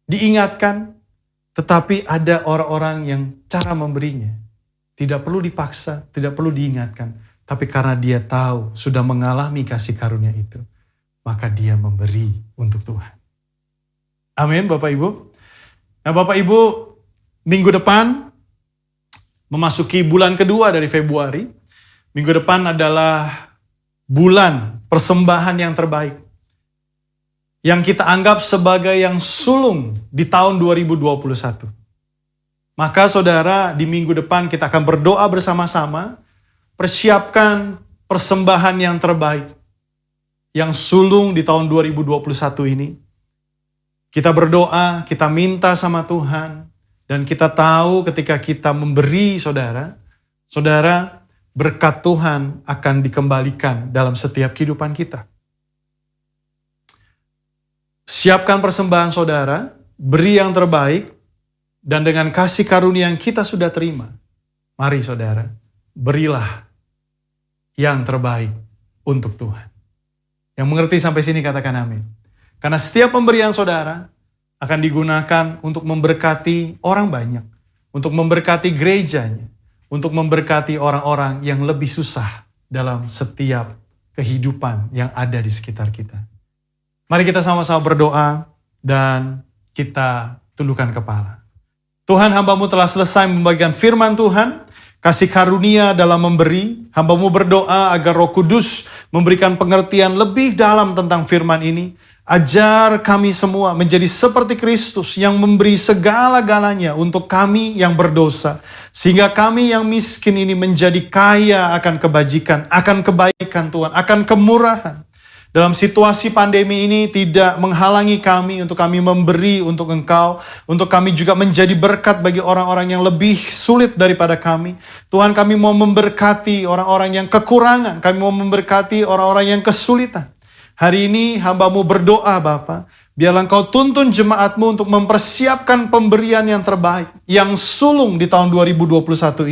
diingatkan, tetapi ada orang-orang yang cara memberinya tidak perlu dipaksa, tidak perlu diingatkan. Tapi karena dia tahu, sudah mengalami kasih karunia itu, maka dia memberi untuk Tuhan. Amin, Bapak Ibu. Nah, Bapak Ibu, minggu depan memasuki bulan kedua dari Februari. Minggu depan adalah bulan persembahan yang terbaik, yang kita anggap sebagai yang sulung di tahun 2021. Maka saudara, di minggu depan kita akan berdoa bersama-sama, persiapkan persembahan yang terbaik, yang sulung di tahun 2021 ini. Kita berdoa, kita minta sama Tuhan, dan kita tahu ketika kita memberi saudara, berkat Tuhan akan dikembalikan dalam setiap kehidupan kita. Siapkan persembahan saudara, beri yang terbaik, dan dengan kasih karunia yang kita sudah terima, mari saudara, berilah yang terbaik untuk Tuhan. Yang mengerti sampai sini katakan amin. Karena setiap pemberian saudara akan digunakan untuk memberkati orang banyak, untuk memberkati gerejanya, untuk memberkati orang-orang yang lebih susah dalam setiap kehidupan yang ada di sekitar kita. Mari kita sama-sama berdoa dan kita tundukkan kepala. Tuhan, hamba-Mu telah selesai membagikan firman Tuhan, kasih karunia dalam memberi. Hamba-Mu berdoa agar Roh Kudus memberikan pengertian lebih dalam tentang firman ini. Ajar kami semua menjadi seperti Kristus yang memberi segala-galanya untuk kami yang berdosa. Sehingga kami yang miskin ini menjadi kaya akan kebajikan, akan kebaikan Tuhan, akan kemurahan. Dalam situasi pandemi ini tidak menghalangi kami untuk kami memberi untuk Engkau, untuk kami juga menjadi berkat bagi orang-orang yang lebih sulit daripada kami. Tuhan, kami mau memberkati orang-orang yang kekurangan, kami mau memberkati orang-orang yang kesulitan. Hari ini hamba-Mu berdoa Bapa, biarlah Engkau tuntun jemaat-Mu untuk mempersiapkan pemberian yang terbaik, yang sulung di tahun 2021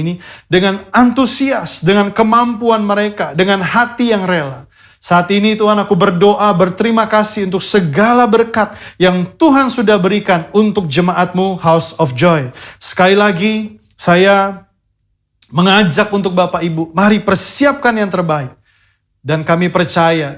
ini, dengan antusias, dengan kemampuan mereka, dengan hati yang rela. Saat ini Tuhan, aku berdoa berterima kasih untuk segala berkat yang Tuhan sudah berikan untuk jemaat-Mu House of Joy. Sekali lagi saya mengajak untuk Bapak Ibu, mari persiapkan yang terbaik. Dan kami percaya,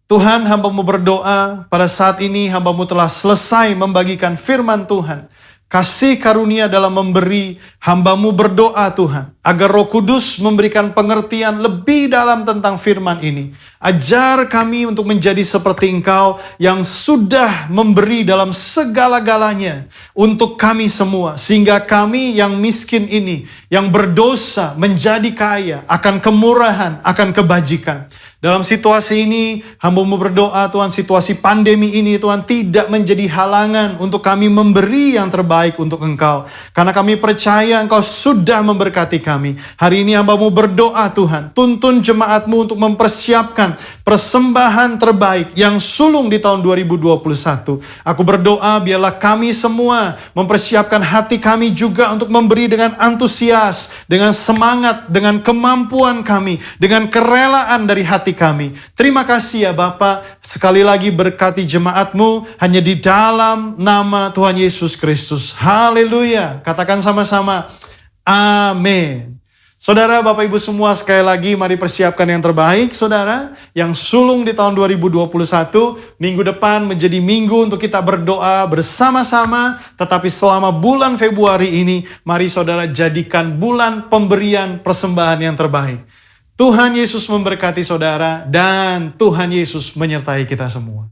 Tuhan, hamba-Mu berdoa pada saat ini hamba-Mu telah selesai membagikan firman Tuhan. Kasih karunia dalam memberi, hamba-Mu berdoa Tuhan, agar Roh Kudus memberikan pengertian lebih dalam tentang firman ini. Ajar kami untuk menjadi seperti Engkau yang sudah memberi dalam segala-galanya untuk kami semua. Sehingga kami yang miskin ini, yang berdosa menjadi kaya akan kemurahan, akan kebajikan. Dalam situasi ini, hamba-Mu berdoa Tuhan, situasi pandemi ini Tuhan tidak menjadi halangan untuk kami memberi yang terbaik untuk Engkau. Karena kami percaya Engkau sudah memberkati kami. Hari ini hamba-Mu berdoa Tuhan, tuntun jemaat-Mu untuk mempersiapkan persembahan terbaik yang sulung di tahun 2021. Aku berdoa biarlah kami semua mempersiapkan hati kami juga untuk memberi dengan antusias, dengan semangat, dengan kemampuan kami, dengan kerelaan dari hati kami. Terima kasih ya Bapa. Sekali lagi berkati jemaat-Mu hanya di dalam nama Tuhan Yesus Kristus. Haleluya. Katakan sama-sama. Amin. Saudara, Bapak Ibu semua, sekali lagi mari persiapkan yang terbaik, saudara. Yang sulung di tahun 2021, minggu depan menjadi minggu untuk kita berdoa bersama-sama. Tetapi selama bulan Februari ini, mari saudara jadikan bulan pemberian persembahan yang terbaik. Tuhan Yesus memberkati saudara dan Tuhan Yesus menyertai kita semua.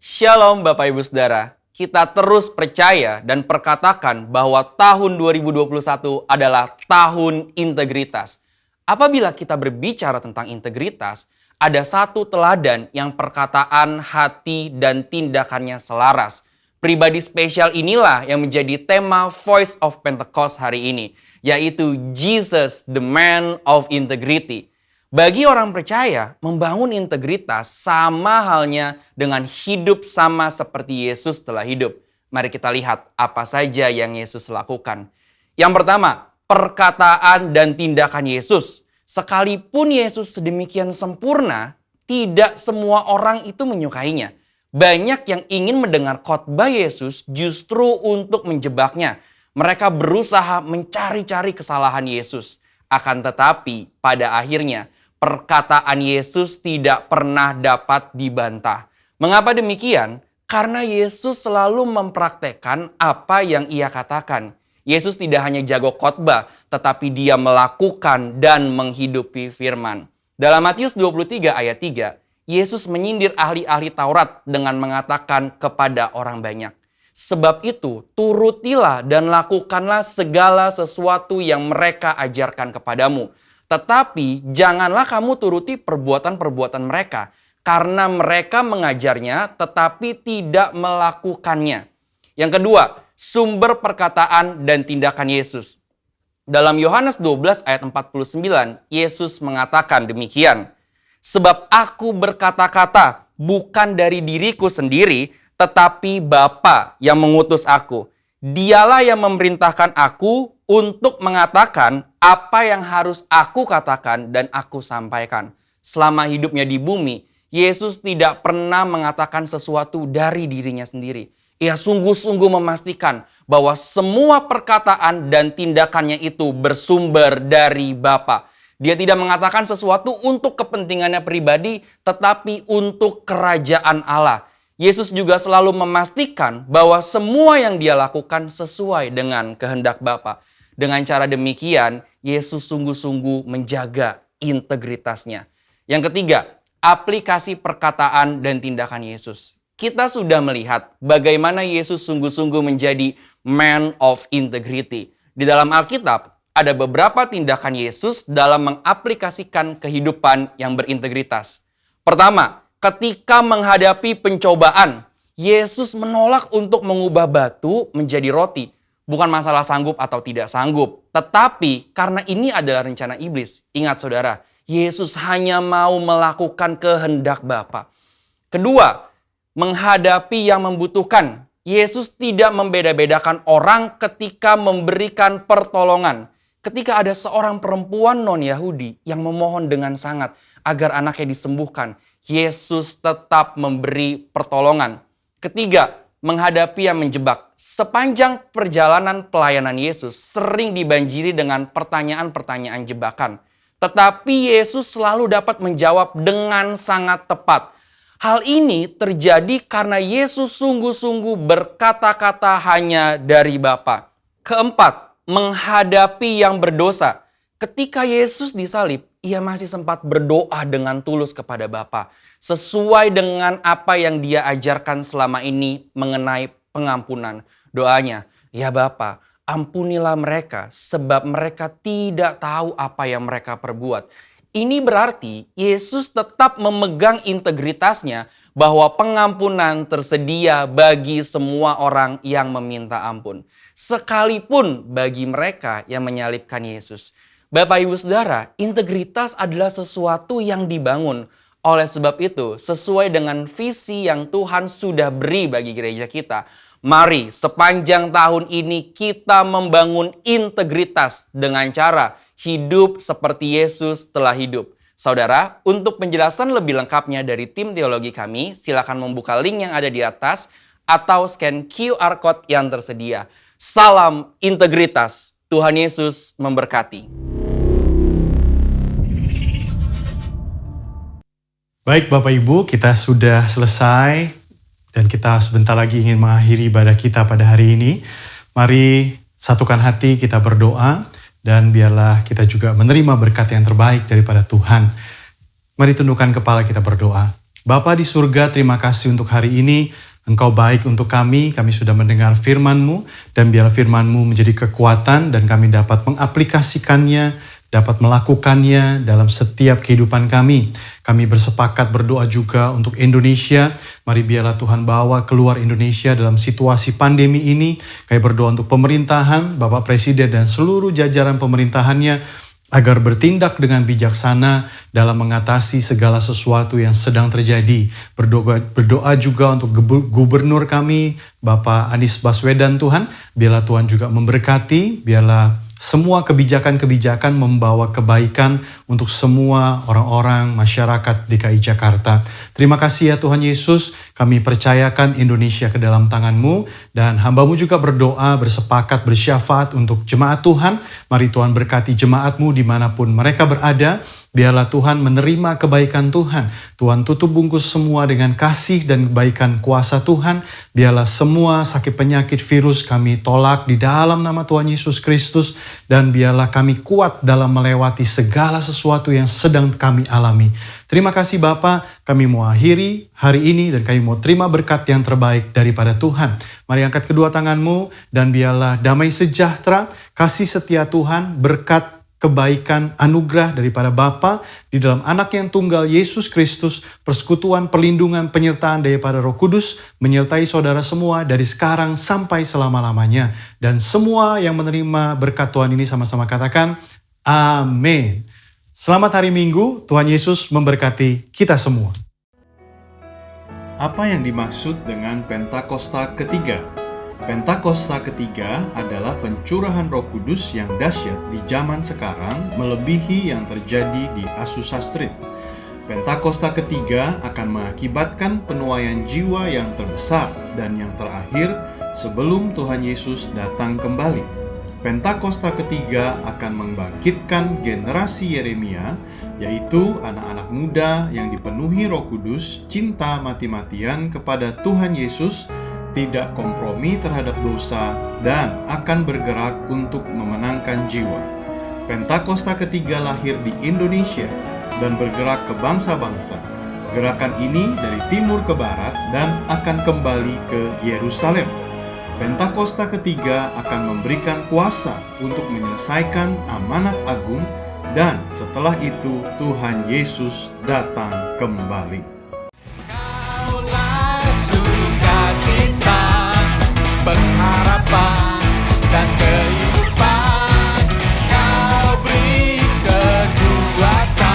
Shalom Bapak Ibu Saudara, kita terus percaya dan perkatakan bahwa tahun 2021 adalah tahun integritas. Apabila kita berbicara tentang integritas, ada satu teladan yang perkataan, hati, dan tindakannya selaras. Pribadi spesial inilah yang menjadi tema Voice of Pentecost hari ini, yaitu Jesus, the man of integrity. Bagi orang percaya, membangun integritas sama halnya dengan hidup sama seperti Yesus telah hidup. Mari kita lihat apa saja yang Yesus lakukan. Yang pertama, perkataan dan tindakan Yesus. Sekalipun Yesus sedemikian sempurna, tidak semua orang itu menyukainya. Banyak yang ingin mendengar khotbah Yesus justru untuk menjebaknya. Mereka berusaha mencari-cari kesalahan Yesus. Akan tetapi, pada akhirnya, perkataan Yesus tidak pernah dapat dibantah. Mengapa demikian? Karena Yesus selalu mempraktekkan apa yang Ia katakan. Yesus tidak hanya jago khotbah, tetapi Dia melakukan dan menghidupi firman. Dalam Matius 23 ayat 3, Yesus menyindir ahli-ahli Taurat dengan mengatakan kepada orang banyak, "Sebab itu, turutilah dan lakukanlah segala sesuatu yang mereka ajarkan kepadamu. Tetapi janganlah kamu turuti perbuatan-perbuatan mereka, karena mereka mengajarnya tetapi tidak melakukannya." Yang kedua, sumber perkataan dan tindakan Yesus. Dalam Yohanes 12 ayat 49, Yesus mengatakan demikian, "Sebab aku berkata-kata bukan dari diriku sendiri, tetapi Bapa yang mengutus aku. Dialah yang memerintahkan aku untuk mengatakan apa yang harus aku katakan dan aku sampaikan." Selama hidupnya di bumi, Yesus tidak pernah mengatakan sesuatu dari dirinya sendiri. Ia sungguh-sungguh memastikan bahwa semua perkataan dan tindakannya itu bersumber dari Bapa. Dia tidak mengatakan sesuatu untuk kepentingannya pribadi, tetapi untuk kerajaan Allah. Yesus juga selalu memastikan bahwa semua yang Dia lakukan sesuai dengan kehendak Bapa. Dengan cara demikian, Yesus sungguh-sungguh menjaga integritasnya. Yang ketiga, aplikasi perkataan dan tindakan Yesus. Kita sudah melihat bagaimana Yesus sungguh-sungguh menjadi man of integrity. Di dalam Alkitab, ada beberapa tindakan Yesus dalam mengaplikasikan kehidupan yang berintegritas. Pertama, ketika menghadapi pencobaan, Yesus menolak untuk mengubah batu menjadi roti. Bukan masalah sanggup atau tidak sanggup, tetapi karena ini adalah rencana iblis. Ingat saudara, Yesus hanya mau melakukan kehendak Bapa. Kedua, menghadapi yang membutuhkan. Yesus tidak membeda-bedakan orang ketika memberikan pertolongan. Ketika ada seorang perempuan non-Yahudi yang memohon dengan sangat agar anaknya disembuhkan, Yesus tetap memberi pertolongan. Ketiga, menghadapi yang menjebak. Sepanjang perjalanan pelayanan Yesus sering dibanjiri dengan pertanyaan-pertanyaan jebakan. Tetapi Yesus selalu dapat menjawab dengan sangat tepat. Hal ini terjadi karena Yesus sungguh-sungguh berkata-kata hanya dari Bapa. Keempat, menghadapi yang berdosa. Ketika Yesus disalib, ia masih sempat berdoa dengan tulus kepada Bapa, sesuai dengan apa yang dia ajarkan selama ini mengenai pengampunan. Doanya, "Ya Bapa, ampunilah mereka sebab mereka tidak tahu apa yang mereka perbuat." Ini berarti Yesus tetap memegang integritasnya bahwa pengampunan tersedia bagi semua orang yang meminta ampun, sekalipun bagi mereka yang menyalibkan Yesus. Bapak Ibu Saudara, integritas adalah sesuatu yang dibangun. Oleh sebab itu, sesuai dengan visi yang Tuhan sudah beri bagi gereja kita, mari sepanjang tahun ini kita membangun integritas dengan cara hidup seperti Yesus telah hidup. Saudara, untuk penjelasan lebih lengkapnya dari tim teologi kami, silakan membuka link yang ada di atas atau scan QR Code yang tersedia. Salam integritas. Tuhan Yesus memberkati. Baik Bapak Ibu, kita sudah selesai dan kita sebentar lagi ingin mengakhiri ibadah kita pada hari ini. Mari satukan hati, kita berdoa dan biarlah kita juga menerima berkat yang terbaik daripada Tuhan. Mari tundukkan kepala, kita berdoa. Bapa di surga, terima kasih untuk hari ini. Engkau baik untuk kami sudah mendengar firman-Mu dan biarlah firman-Mu menjadi kekuatan dan kami dapat mengaplikasikannya, dapat melakukannya dalam setiap kehidupan kami. Kami bersepakat berdoa juga untuk Indonesia. Mari biarlah Tuhan bawa keluar Indonesia dalam situasi pandemi ini. Kami berdoa untuk pemerintahan, Bapak Presiden dan seluruh jajaran pemerintahannya agar bertindak dengan bijaksana dalam mengatasi segala sesuatu yang sedang terjadi. Berdoa juga untuk gubernur kami, Bapak Anies Baswedan Tuhan. Biarlah Tuhan juga memberkati, biarlah semua kebijakan-kebijakan membawa kebaikan untuk semua orang-orang masyarakat DKI Jakarta. Terima kasih ya Tuhan Yesus, kami percayakan Indonesia ke dalam tangan-Mu dan hamba-Mu juga berdoa, bersepakat, bersyafaat untuk jemaat Tuhan. Mari Tuhan berkati jemaat-Mu dimanapun mereka berada. Biarlah Tuhan menerima kebaikan Tuhan. Tuhan tutup bungkus semua dengan kasih dan kebaikan kuasa Tuhan. Biarlah semua sakit penyakit virus kami tolak di dalam nama Tuhan Yesus Kristus. Dan biarlah kami kuat dalam melewati segala sesuatu yang sedang kami alami. Terima kasih Bapa, kami mau akhiri hari ini dan kami mau terima berkat yang terbaik daripada Tuhan. Mari angkat kedua tanganmu dan biarlah damai sejahtera, kasih setia Tuhan, berkat kebaikan, anugerah daripada Bapa di dalam Anak yang tunggal Yesus Kristus, persekutuan, perlindungan, penyertaan daripada Roh Kudus menyertai saudara semua dari sekarang sampai selama-lamanya. Dan semua yang menerima berkat Tuhan ini sama-sama katakan, amin. Selamat hari Minggu, Tuhan Yesus memberkati kita semua. Apa yang dimaksud dengan Pentakosta ketiga? Pentakosta ketiga adalah pencurahan Roh Kudus yang dahsyat di zaman sekarang melebihi yang terjadi di Azusa Street. Pentakosta ketiga akan mengakibatkan penuaian jiwa yang terbesar dan yang terakhir sebelum Tuhan Yesus datang kembali. Pentakosta ketiga akan membangkitkan generasi Yeremia, yaitu anak-anak muda yang dipenuhi Roh Kudus, cinta mati-matian kepada Tuhan Yesus, tidak kompromi terhadap dosa, dan akan bergerak untuk memenangkan jiwa. Pentakosta ketiga lahir di Indonesia dan bergerak ke bangsa-bangsa. Gerakan ini dari timur ke barat dan akan kembali ke Yerusalem. Pentakosta ketiga akan memberikan kuasa untuk menyelesaikan amanat agung dan setelah itu Tuhan Yesus datang kembali. Pengharapan dan kehidupan, Kau beri kekuatan.